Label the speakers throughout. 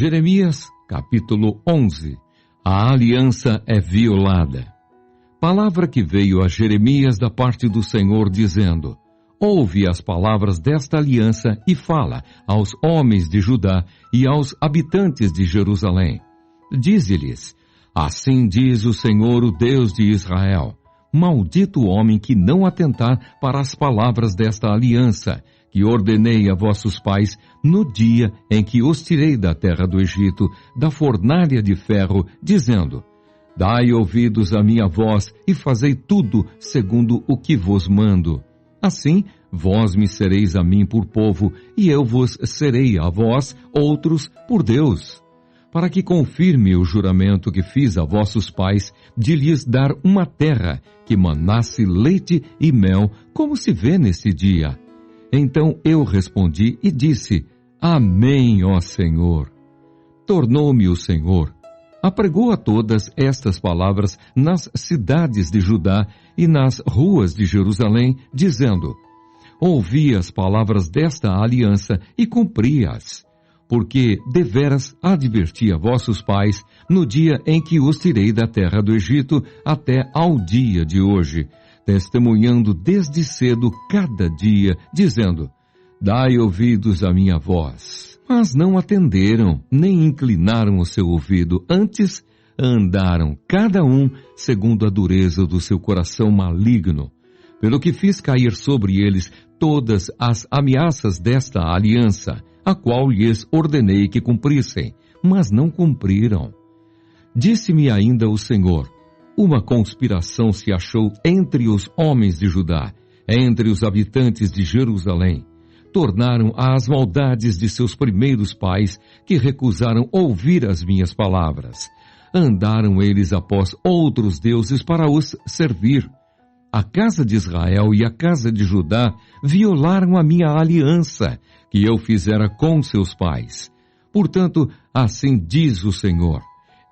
Speaker 1: Jeremias, capítulo 11. A aliança é violada. Palavra que veio a Jeremias da parte do Senhor, dizendo: Ouve as palavras desta aliança e fala aos homens de Judá e aos habitantes de Jerusalém. Dize-lhes: Assim diz o Senhor, o Deus de Israel: Maldito o homem que não atentar para as palavras desta aliança, que ordenei a vossos pais no dia em que os tirei da terra do Egito, da fornalha de ferro, dizendo: Dai ouvidos à minha voz e fazei tudo segundo o que vos mando. Assim, vós me sereis a mim por povo, e eu vos serei a vós, outros, por Deus. Para que confirme o juramento que fiz a vossos pais, de lhes dar uma terra que manasse leite e mel, como se vê nesse dia. Então eu respondi e disse: Amém, ó Senhor. Tornou-me o Senhor. Apregou a todas estas palavras nas cidades de Judá e nas ruas de Jerusalém, dizendo: Ouvi as palavras desta aliança e cumpri-as, porque deveras adverti a vossos pais no dia em que os tirei da terra do Egito até ao dia de hoje, testemunhando desde cedo cada dia, dizendo: Dai ouvidos à minha voz. Mas não atenderam, nem inclinaram o seu ouvido, antes andaram cada um segundo a dureza do seu coração maligno, pelo que fiz cair sobre eles todas as ameaças desta aliança, a qual lhes ordenei que cumprissem, mas não cumpriram. Disse-me ainda o Senhor: Uma conspiração se achou entre os homens de Judá, entre os habitantes de Jerusalém. Tornaram às maldades de seus primeiros pais, que recusaram ouvir as minhas palavras. Andaram eles após outros deuses para os servir. A casa de Israel e a casa de Judá violaram a minha aliança, que eu fizera com seus pais. Portanto, assim diz o Senhor: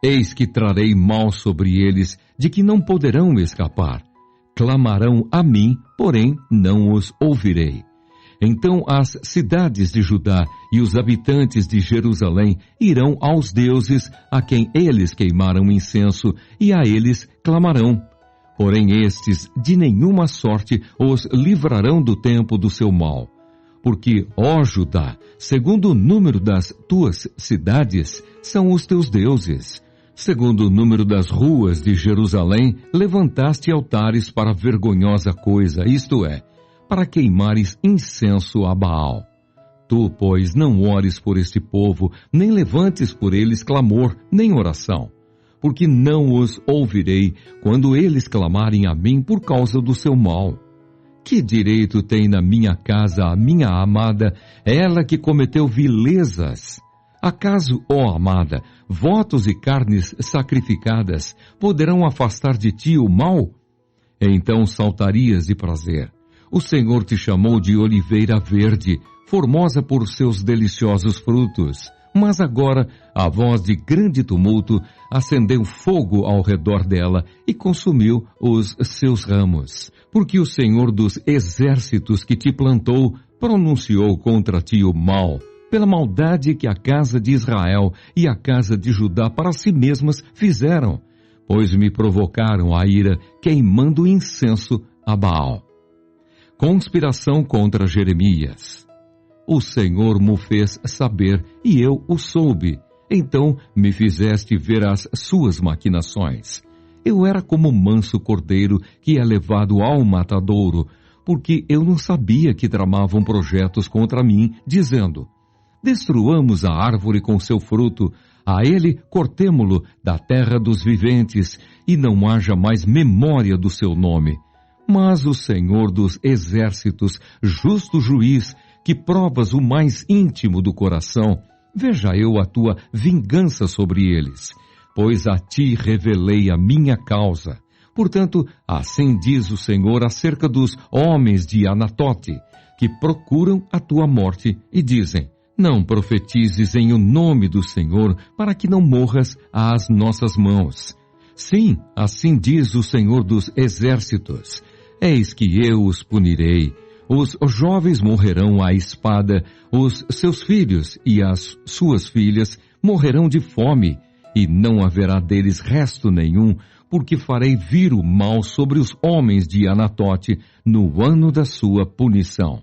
Speaker 1: Eis que trarei mal sobre eles, de que não poderão escapar. Clamarão a mim, porém não os ouvirei. Então as cidades de Judá e os habitantes de Jerusalém irão aos deuses a quem eles queimaram incenso, e a eles clamarão. Porém estes de nenhuma sorte os livrarão do tempo do seu mal. Porque, ó Judá, segundo o número das tuas cidades, são os teus deuses. Segundo o número das ruas de Jerusalém, levantaste altares para vergonhosa coisa, isto é, para queimares incenso a Baal. Tu, pois, não ores por este povo, nem levantes por eles clamor, nem oração, porque não os ouvirei quando eles clamarem a mim por causa do seu mal. Que direito tem na minha casa a minha amada, ela que cometeu vilezas? Acaso, ó amada, votos e carnes sacrificadas poderão afastar de ti o mal? Então saltarias de prazer. O Senhor te chamou de oliveira verde, formosa por seus deliciosos frutos. Mas agora a voz de grande tumulto acendeu fogo ao redor dela e consumiu os seus ramos. Porque o Senhor dos exércitos que te plantou pronunciou contra ti o mal, pela maldade que a casa de Israel e a casa de Judá para si mesmas fizeram, pois me provocaram a ira queimando incenso a Baal. Conspiração contra Jeremias. O Senhor mo fez saber, e eu o soube. Então me fizeste ver as suas maquinações. Eu era como manso cordeiro que é levado ao matadouro, porque eu não sabia que tramavam projetos contra mim, dizendo: Destruamos a árvore com seu fruto, a ele cortemo-lo da terra dos viventes, e não haja mais memória do seu nome. Mas o Senhor dos exércitos, justo juiz, que provas o mais íntimo do coração, veja eu a tua vingança sobre eles, pois a ti revelei a minha causa. Portanto, assim diz o Senhor acerca dos homens de Anatote, que procuram a tua morte e dizem: Não profetizes em o nome do Senhor, para que não morras às nossas mãos. Sim, assim diz o Senhor dos exércitos: Eis que eu os punirei, Os jovens morrerão à espada, os seus filhos e as suas filhas morrerão de fome, e não haverá deles resto nenhum, porque farei vir o mal sobre os homens de Anatote no ano da sua punição.